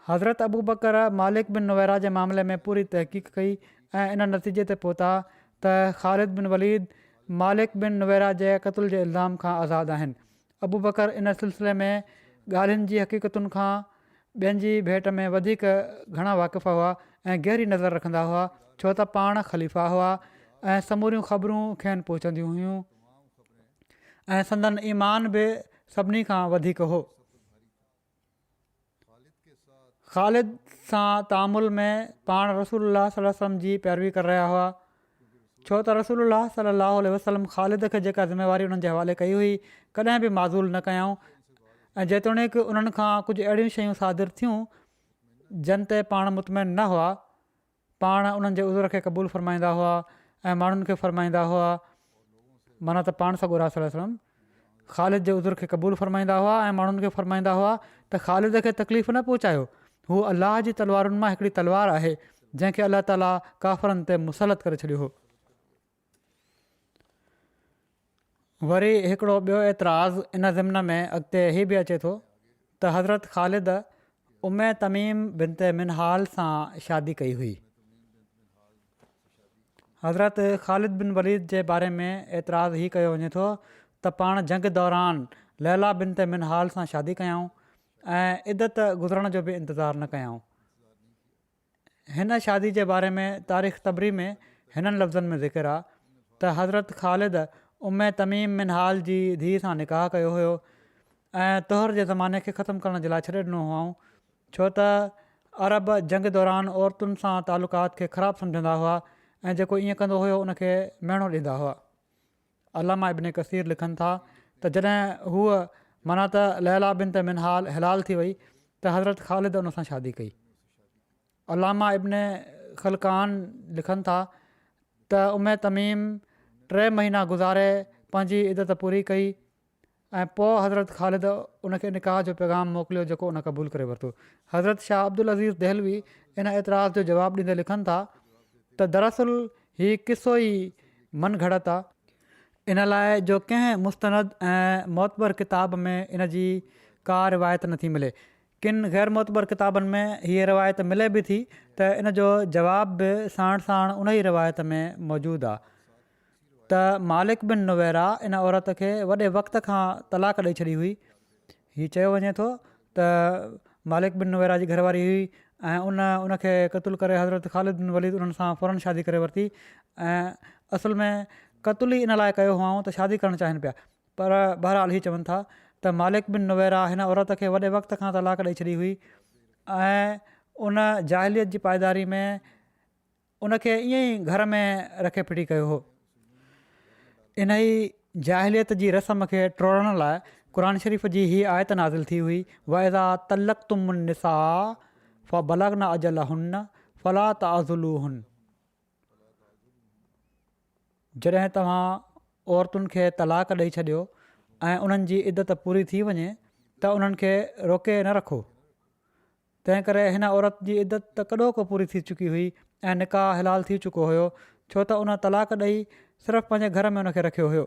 हज़रत अबू बकर मालिक बिन नुवैरा जे मामले में पूरी तहक़ीक़ कई ऐं इन नतीजे ते पहुता त ख़ालिद बिन वलीद मालिक बिन नुवैरा जे क़त्ल जे इल्ज़ाम खां आज़ादु आहिनि। अबू बकर इन सिलसिले में ॻाल्हियुनि जी हक़ीक़तुनि खां ॿियनि जी भेट में वधीक घणा वाक़िफ़ हुआ ऐं गहरी नज़र रखंदा हुआ, छो त पाण ख़लीफ़ा हुआ ऐं समूरियूं ख़बरूं खेनि पहुचंदियूं हुयूं ऐं संदन ईमान बि सभिनी खां वधीक हो। ख़ालिद सां तामुल में पाण रसूलुल्लाह सल्लल्लाहु अलैहि वसल्लम जी पैरवी करे रहिया हुआ, छो त रसूलुल्लाह सल्लल्लाहु अलैहि वसल्लम ख़ालिद खे जेका ज़िमेवारी उन्हनि जे हवाले कई हुई कॾहिं बि माज़ूल न कयाऊं ऐं जेतोणीकि उन्हनि खां कुझु अहिड़ियूं शयूं सादिर थियूं जिन ते पाण मुतमइन न हुआ, पाण उन्हनि जे उज़र खे क़बूलु फ़रमाईंदा हुआ ऐं माण्हुनि खे फ़रमाईंदा हुआ, माना त पाण सॻोरा सल्लल्लाहु अलैहि वसल्लम ख़ालिद जे उज़र खे क़बूलु फ़रमाईंदा हुआ ऐं माण्हुनि खे फ़रमाईंदा हुआ त ख़ालिद खे तकलीफ़ न पहुचायो, हू अलाह जी तलवारुनि मां हिकिड़ी तलवार आहे जंहिंखे अलाह ताला काफ़रनि ते मुसलत करे छॾियो हो। वरी हिकिड़ो ॿियो एतिराज़ इन ज़िमन में अॻिते हीअ बि अचे थो त हज़रत ख़ालिद उम्मे तमीम बिनते मिनहाल सां शादी कई हुई। हज़रत ख़ालिद बिन वलीद जे बारे में एतिराज़ हीअ कयो वञे थो त पाण जंग दौरान लैला बिनते मिनहाल सां शादी कयऊं ऐं इदत गुज़रण जो बि इंतज़ारु न कयऊं। हिन शादी जे बारे में तारीख़ तबरी में हिननि लफ़्ज़नि में ज़िक्र आहे त हज़रत ख़ालिद उम्मे तमीम मिनहाल जी धीउ सां निकाह कयो हुयो ऐं तोहर जे ज़माने खे ख़तमु करण जे लाइ छॾे ॾिनो हुआऊं, छो त अरब जंग दौरान औरतुनि सां तालुकात खे ख़राबु सम्झंदा हुआ ऐं जेको ईअं कंदो हुयो उनखे महिणो ॾींदा हुआ। अल्लामा इब्न कसीर लिखनि था त जॾहिं हूअ माना त लैला बिनते मिनहाल हिलाल थी वई त हज़रत ख़ालिद उन सां शादी कई। अल्लामा इब्न ख़लकान लिखनि था त उम्मे तमीम 3 महीना गुज़ारे पंहिंजी इदत पूरी कई ऐं पोइ हज़रत ख़ालिद उनखे निकाह जो पैगाम मोकिलियो जेको उन क़बूलु करे वरितो। हज़रत शाह अब्दुल अज़ीज़ दहलवी इन एतिराज़ जो जवाबु ॾींदे लिखनि था त दरअसल हीउ किसो ई मन घड़त आहे, इन लाइ जो कंहिं मुस्तनद ऐं मोतबर किताब में इन जी का रिवायत नथी मिले। किन ग़ैर मोतबर किताबनि में हीअ रिवायत मिले बि थी त इन जो जवाब बि साण साण उन ई रिवायत में मौजूदु आहे त मालिक बिन नुवैरा इन औरत खे वॾे वक़्त खां तलाक ॾेई छॾी हुई। हीअ चयो वञे थो त मालिक बिन नुवैरा जी घरवारी हुई ऐं उनखे क़तलु करे हज़रत ख़ालिद बिन वलीद उन्हनि सां फ़ौरन शादी करे वरिती ऐं असल में क़तलु ई इन लाइ कयो हुआऊं त शादी करणु चाहिनि पिया, पर बहरहाल हीअ चवनि था त मालिक बिन नुवैरा हिन औरत खे वॾे वक़्त खां तलाक ॾेई छॾी हुई ऐं उन जाहिलियत जी पाइदारी में उनखे ईअं ई घर में रखे फिटी कयो हो। इन ई जाहिलियत जी रस्म खे टोड़ण लाइ क़ुर शरीफ़ जी हीअ आयत नाज़िल थी हुई वइज़ा तलक़्तुमुन निसा फ़बलग़्न अजलहुन्न फ़ला तअज़ुलूहुन। जॾहिं तव्हां औरतुनि खे तलाक ॾेई छॾियो ऐं उन्हनि जी इदत पूरी थी वञे त उन्हनि खे रोके न रखो। तंहिं करे हिन औरत जी इदत त कॾो को पूरी थी चुकी हुई ऐं निकाह हिलाल थी चुको हुयो, छो त उन तलाक ॾेई सिर्फ़ु पंहिंजे घर में उनखे रखियो हुयो।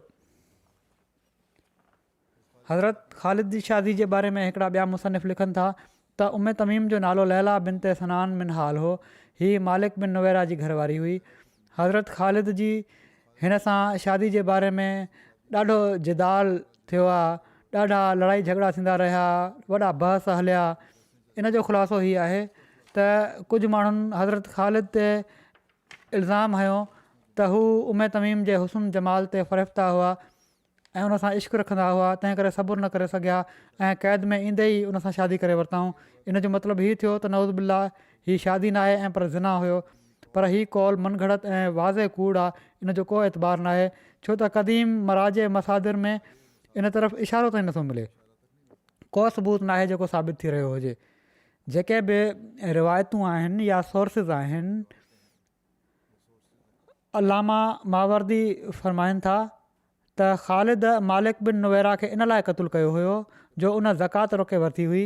हज़रत ख़ालिद जी शादी जे बारे में हिकिड़ा ॿिया मुसनिफ़ लिखनि था त उम्मे तमीम जो नालो लैला बिनते सनान मिनहाल हो। हीअ मालिक बिन नुवैरा जी घरवारी हुई। हज़रत ख़ालिद जी हिन सां शादी जे बारे में ॾाढो जिदाल थियो आहे, ॾाढा लड़ाई झगड़ा थींदा रहिया, वॾा बहस हलिया। इन जो ख़ुलासो हीअ आहे त कुझु माण्हुनि हज़रत ख़ालिद ते इल्ज़ाम हयो त हू उम्मे तमीम जे हुस्न जमाल ते फ़रिफ़्ता हुआ ऐं उन सां इश्क़ रखंदा हुआ, तंहिं करे सबुरु न करे सघिया ऐं क़ैद में ईंदे ई उन सां शादी करे वरिताऊं। इन जो मतिलबु हीअ थियो त नऊज़ बिल्ला हीअ शादी न आहे ऐं पर ज़िना हुयो। पर हीउ कौल मनगढ़त ऐं वाज़े कूड़ आहे, इन जो को एतबार न आहे, छो त क़दीम मराज मसादिर में इन तरफ़ इशारो ताईं नथो मिले। को सबूत न आहे जेको साबित थी रहियो हुजे। जेके बि रिवायतूं आहिनि या सोर्सिस आहिनि, अलामा मावरदी फ़रमाइनि था त ख़ालिद मालिक बिन नुवैरा खे इन लाइ क़तलु कयो हुयो जो उन ज़कात रोके वरिती हुई,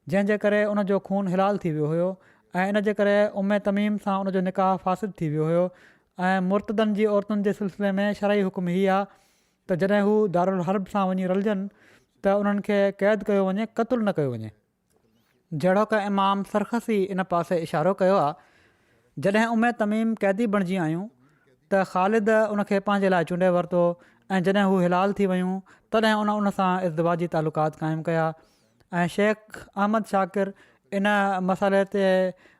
जंहिंजे करे उनजो खून हिलाल थी वियो हुयो ऐं इन जे करे उम्मे तमीम सां उनजो निकाह फ़ासिद थी वियो हुयो। ऐं मुर्तदनि जी औरतुनि जे सिलसिले में शरई हुकुम हीअ आहे त जॾहिं हू दारुल हर्ब सां वञी रलजनि त उन्हनि खे क़ैद कयो वञे, क़तलु न कयो वञे। जहिड़ो की इमाम सरखसी इन पासे इशारो कयो आहे, जॾहिं उम्मे तमीम क़ैदी बणिजी आयूं त ख़ालिद उनखे पंहिंजे लाइ चूंडे वरितो ऐं जॾहिं हू हिलाल थी वियूं तॾहिं उन सां इज़्दिवाजी तालुकात क़ाइमु कया। ऐं शेख अहमद शाकिर इन मसइले ते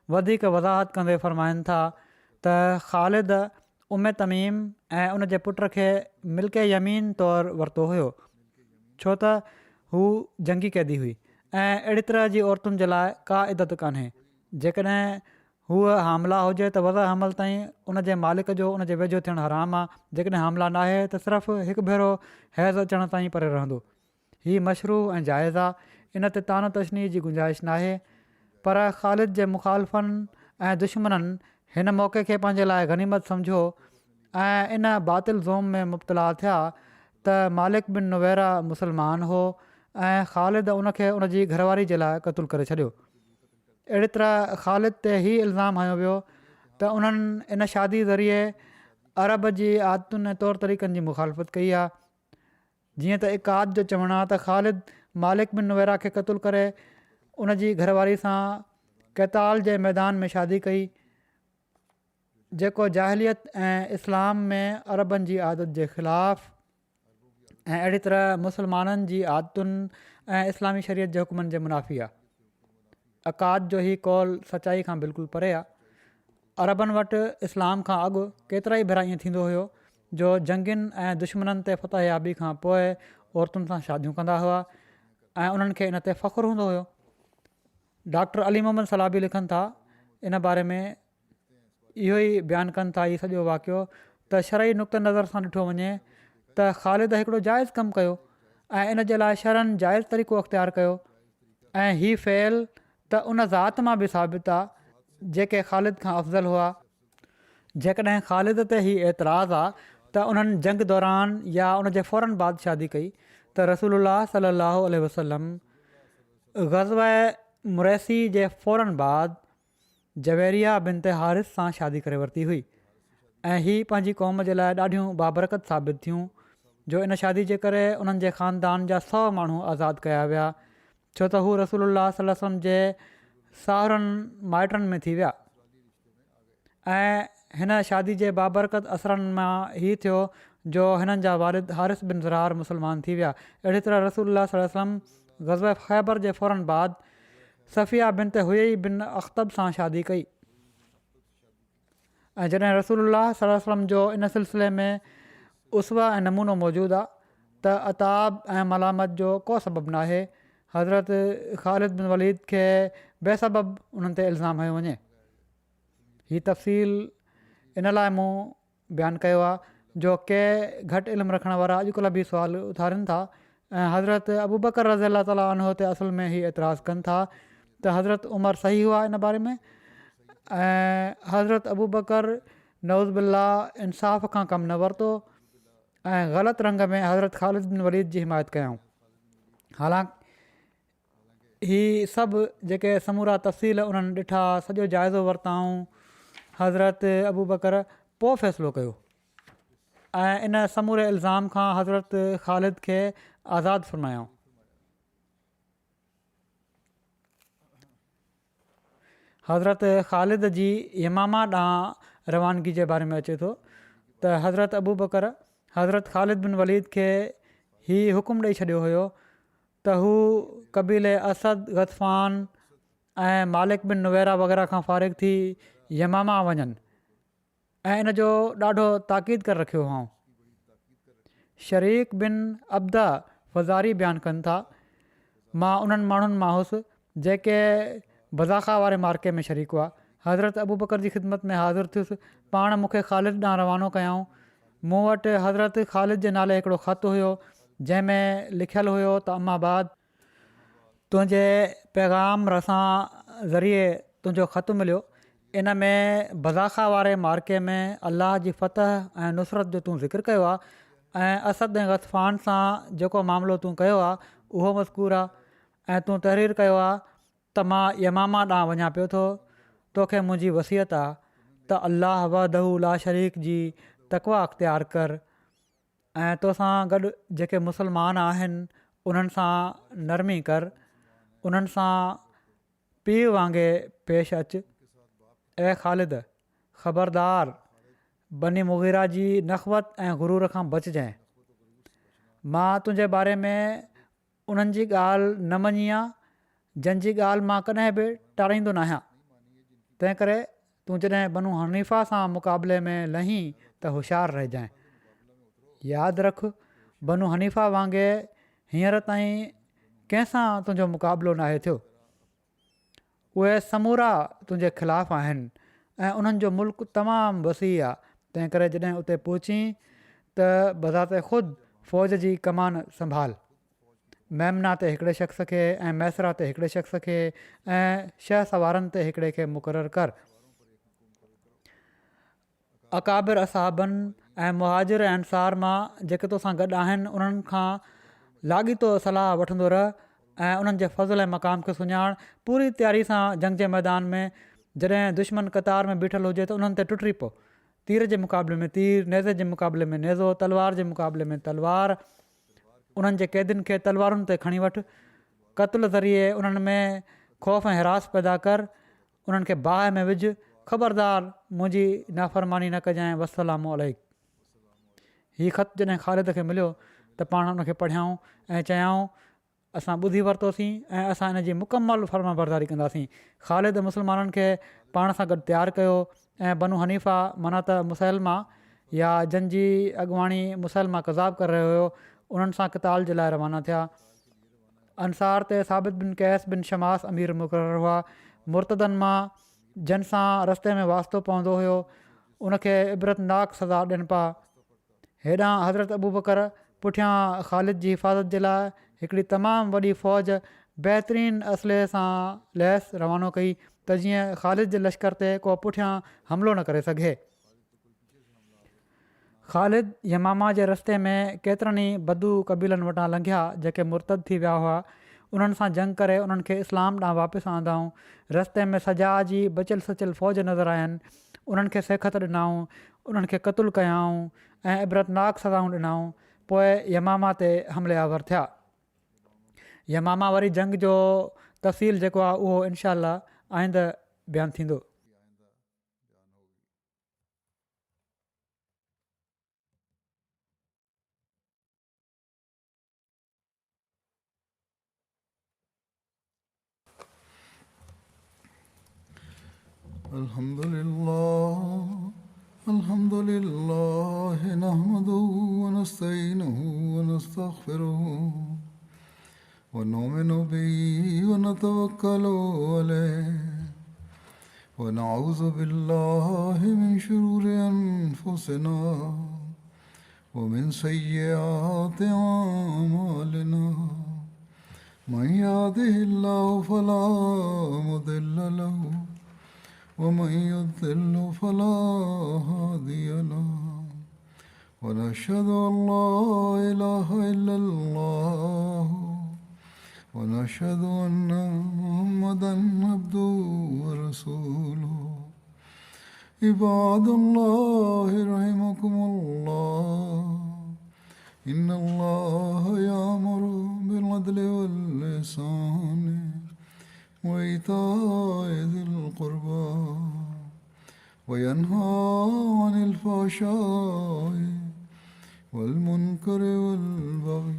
वधीक वज़ाहत कंदे फ़रमाइनि था त ख़ालिद उम्मे तमीम ऐं उन जे पुट खे मिल्के यमीन तौरु वरितो हुयो, छो त हू जंगी क़ैदी हुई ऐं अहिड़ी तरह जी औरतुनि जे लाइ का इदत कान्हे। जेकॾहिं हूअ हामला हुजे त वज़ा हमल ताईं उन जे मालिक जो उन जे वेझो थियणु हराम आहे। जेकॾहिं हामला नाहे त सिर्फ़ु हिकु भेरो हैज़ अचण ताईं परे रहंदो। हीअ मशरू ऐं जाइज़ आहे, इन ते तानो तशनी जी गुंजाइश नाहे। पर ख़ालिद जे मुखालफ़नि ऐं दुश्मननि हिन मौक़े खे पंहिंजे लाइ गनीमत सम्झो ऐं इन बातिल ज़ोम में मुब्तला थिया त मालिक बिन नुवैरा मुसलमान हो ऐं ख़ालिद उनखे उन जी घरवारी जे लाइ क़तलु करे छॾियो। अहिड़ी तरह ख़ालिद ते हीउ इल्ज़ाम हयो वियो त उन्हनि इन शादी ज़रिए अरब जी आदतुनि ऐं तौर तरीक़नि जी मुखालफ़त कई आहे। जीअं त इकाद जो चवणु आहे त ख़ालिद मालिक बिन नुवैरा खे क़तलु करे उन जी घरवारी सां क़ैताल जे मैदान में शादी कई, जेको जाहिलियत ऐं इस्लाम में अरबनि जी आदत जे ख़िलाफ़ु ऐं अहिड़ी तरह मुसलमाननि जी आदतुनि ऐं इस्लामी शरीयत जे हुकमनि जे मुनाफ़ी आहे। अकाद जो ही कौल सचाई खां बिल्कुलु परे आहे। अरबनि वटि इस्लाम खां अॻु केतिरा ई भेरा ईअं थींदो हुयो जो जंगियुनि ऐं दुश्मननि ते फतह याबी खां पोइ औरतुनि सां शादियूं कंदा हुआ ऐं उन्हनि खे इन ते फ़ख़ुरु हूंदो हुयो। डॉक्टर अली मोहम्मद सलाबी लिखनि था इन बारे में, इहो ई बयानु कनि था हीउ सॼो वाक़ियो त शरई नुक़्ते नज़र सां ॾिठो वञे त ख़ालिद हिकिड़ो जाइज़ कमु कयो ऐं इन जे लाइ शरन जाइज़ तरीक़ो अख़्तियार कयो ऐं हीउ फ़ैल त उन ज़ात मां बि साबित आहे जेके ख़ालिद खां अफ़ज़ल हुआ। जेकॾहिं ख़ालिद ते हीउ एतिराज़ु आहे त उन्हनि जंग दौरान या उन जे फ़ौरन बाद शादी कई त रसूलुल्लाह सल्लल्लाहु अलैहि वसल्लम ग़ज़वा मुरैसी जे फ़ौरन बाद जवेरिया बिनत हारिस सां शादी करे वरिती हुई ऐं हीअ पंहिंजी क़ौम जे लाइ ॾाढियूं बाबरकत साबित थियूं जो इन शादी जे करे उन्हनि जे ख़ानदान जा 100 माण्हू आज़ादु कया विया, छो त हू रसूलुल्लाह सल्लल्लाहु अलैहि वसल्लम जे साहुरनि माइटनि में थी विया। ऐं हिन शादी जे बाबरकत असरनि मां हीउ थियो जो हिननि जा वारिद हारिस बिन ज़रार मुसलमान थी विया। अहिड़ी तरह रसूलुल्लाह सल्लल्लाहु अलैहि वसल्लम ग़ज़वा ख़ैबर जे फ़ौरन बाद सफ़िया बिनत हुयई बिन अख़्तब सां शादी कई ऐं जॾहिं रसूलुल्लाह सल्लल्लाहु अलैहि वसल्लम जो इन सिलसिले में उसवा ऐं नमूनो मौजूदु आहे त अताब ऐं मलामत जो को सबबु नाहे। हज़रत ख़ालिद बिन वलीद खे बेसबब उन्हनि ते इल्ज़ाम हयो वञे। हीअ तफ़सील इन लाइ मूं बयानु कयो आहे जो के घटि इल्मु रखण वारा अॼुकल्ह बि सुवाल उथारनि था ऐं हज़रत अबू बकर रज़ियल्लाहु ताला अन्हु ते असल में हीउ एतिराज़ु कनि था त हज़रत उमर सही हुआ इन बारे में ऐं हज़रत अबू बकर नऊज़ बिल्लाह इंसाफ़ खां कमु न वरितो ऐं ग़लति रंग में हज़रत ख़ालिद बिन वलीद जी हिमायत कयऊं। हालांकि हीअ सभु जेके समूरा तफ़सील उन्हनि ॾिठा, सॼो जाइज़ो वरिताऊं, हज़रत अबू बकर पोइ फ़ैसिलो कयो ऐं इन समूरे इल्ज़ाम खां हज़रत ख़ालिद खे आज़ादु फ़रमायाऊं। हज़रत ख़ालिद जी यमामा ॾांहुं रवानगी जे बारे में अचे थो त हज़रत अबू बकर हज़रत ख़ालिद बिन वलीद खे हीउ हुकुम ॾेई छॾियो हुयो त हू क़बीले असद, गतफ़ान ऐं मालिक बिन नुवैरा वग़ैरह खां फ़ारिग़ थी यमामा वञनि ऐं इन जो ॾाढो ताक़ीद करे रखियो हुओ। शरीक बिन अब्दा फ़ज़ारी बयानु कनि था, मां उन्हनि माण्हुनि मां हुउसि जेके बज़ाख़ा वारे मार्के में शरीक हुआ। हज़रत अबू बकर जी ख़िदमत में हाज़िर थियुसि। पाण मूंखे ख़ालिद ॾांहुं रवानो कयाऊं। मूं वटि हज़रत ख़ालिद जे नाले हिकिड़ो ख़तु हुयो जंहिंमें लिखियलु हुयो त अम्माबाद तुंहिंजे पैगाम रसां ज़रिए तुंहिंजो ख़तु मिलियो। इन में बज़ाख़ा वारे मार्के में अलाह जी फ़तह ऐं नुसरत जो तूं ज़िक्र कयो आहे ऐं असद ऐं गतफ़ान सां जेको मामिलो तूं कयो आहे उहो मज़कूरु आहे ऐं तूं तहरीर कयो आहे त मां यमामा ॾांहुं वञा पियो थो। तोखे मुंहिंजी वसियत आहे त अलाह वहदहू ला शरीक जी तक़वा अख़्तियार कर ऐं तोसां गॾु जेके मुस्लमान आहिनि उन्हनि सां नरमी कर, उन्हनि सां पीउ वांगुरु पेश अचु। ऐं ख़ालिद ख़बरदार बनी मुग़ीरा जी नख़वत ऐं गुरूर खां बचिजांइ। मां तुंहिंजे बारे में उन्हनि जी ॻाल्हि न मञी आहे जंहिंजी ॻाल्हि मां कॾहिं बि टाराईंदो न आहियां। तंहिं करे तूं जॾहिं बनू हनीफ़ा सां मुक़ाबले में लहीं त होशियारु रहिजांइ। यादि रख बनू हनीफ़ा वांगुरु हींअर ताईं कंहिंसां तुंहिंजो मुक़ाबिलो नाहे थियो। उहे समूरा तुंहिंजे ख़िलाफ़ु आहिनि ऐं उन्हनि जो मुल्क तमामु वसी आहे। तंहिं करे जॾहिं उते पहुची त बज़ाते ख़ुदि फ़ौज जी कमान संभाल। मेमना ते हिकिड़े शख़्स खे ऐं मैसरा ते हिकिड़े शख़्स खे ऐं शह सवारनि ते हिकिड़े खे मुक़ररु कर। अकाबिर असहाबनि ऐं मुहाजिर ऐं अंसार मां जेके तोसां गॾु आहिनि उन्हनि खां लाॻीतो सलाह वठंदो रह ऐं उन्हनि जे फज़ल ऐं मक़ाम खे सुञाण। पूरी तयारी सां जंग जे मैदान में जॾहिं दुश्मन क़तार में बीठल हुजे त उन्हनि ते टुटी पओ। तीर जे मुक़ाबले में तीर, नेज़े जे मुक़ाबले में नेज़ो, तलवार जे मुक़ाबले में तलवार। उन्हनि जे क़ैदियुनि खे तलवारुनि ते खणी वठि। क़त्ल ज़रिए उन्हनि में ख़ौफ़ ऐं हिरास पैदा कर। उन्हनि खे बाहि में विझ। ख़बरदार मुंहिंजी नाफ़रमानी न कजांइ। वसलामु अलैक। हीउ ख़तु जॾहिं ख़ालिद खे मिलियो त पाण उनखे पढ़ियाऊं ऐं चयाऊं असां ॿुधी वरितोसीं ऐं असां इन जी मुकमल फ़र्मा बरदारी कंदासीं। ख़ालिद मुस्लमाननि खे पाण सां गॾु तयारु कयो ऐं बनू हनीफ़ा माना त मुसलमा या जंहिंजी अॻुवाणी मुसलमा कज़ाब करे रहियो हुयो उन्हनि सां क़िताल जे लाइ रवाना थिया। अंसार ते साबित बिन कैस बिन शमास अमीर मुक़ररु हुआ। मुर्तदनि मां जन सां रस्ते में वास्तो पवंदो हुयो उनखे इबरतनाक सज़ा ॾियनि पिया। हेॾां हज़रत अबू बकर पुठियां ख़ालिद जी हिफ़ाज़त जे लाइ हिकिड़ी तमामु वॾी फ़ौज बहितरीनु असले सां लैस रवानो कई त जीअं ख़ालिद जे लश्कर ते को पुठियां हमिलो न करे सघे। ख़ालिद यमामा जे रस्ते में केतिरनि ई बदू क़बीलनि वटां लंघिया जेके मुर्तद थी विया हुआ। उन्हनि सां जंग करे उन्हनि खे इस्लाम ॾांहुं वापसि आंदाऊं। रस्ते में सजा जी बचियल सचियल फ़ौज नज़र आयनि। उन्हनि खे सेखत ॾिनाऊं, उन्हनि खे क़तलु कयाऊं ऐं इबरतनाक सज़ाऊं ॾिनाऊं। पोइ यमामा ते हमले आवर थिया। यमामा वरी जंग जो तफ़सील जेको आहे उहो इनशा अल्लाह आईंदह बयानु थींदो। अल्हम्दुलिल्लाह नहमदुहु व नस्तईनुहु व नस्तगफिरुहु व नुमिनु बिही व नतवक्कलु अलैहि व नऊज़ु बिल्लाहि मिन शुरूरि अनफुसिना व मिन सय्यिआति अअमालिना मन यहदिहिल्लाहु फला मुदिल्ल लहु वमन युद्लिल्हु फला हादिय लहु वनशहदु अल्ला इलाहा इल्लल्लाह वनशहदु अन्ना मुहम्मदन अब्दुहु व रसूलुहु इबादुल्लाहि रहिमकुमुल्लाह इन्नल्लाहा यामुरु बिल अदलि वल इहसानि वईताइ ज़िल क़ुर्बा वयन्हा अनिल फ़हशाइ वल मुनकरि वल बग़य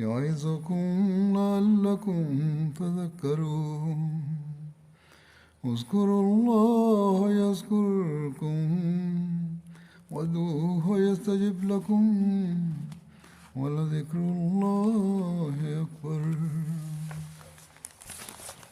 यइज़ुकुम लअल्लकुम तज़क्करून उज़्कुरुल्लाह यज़्कुरुकुम वदऊहु यस्तजिब लकुम वलज़िक्रुल्लाहि अकबर।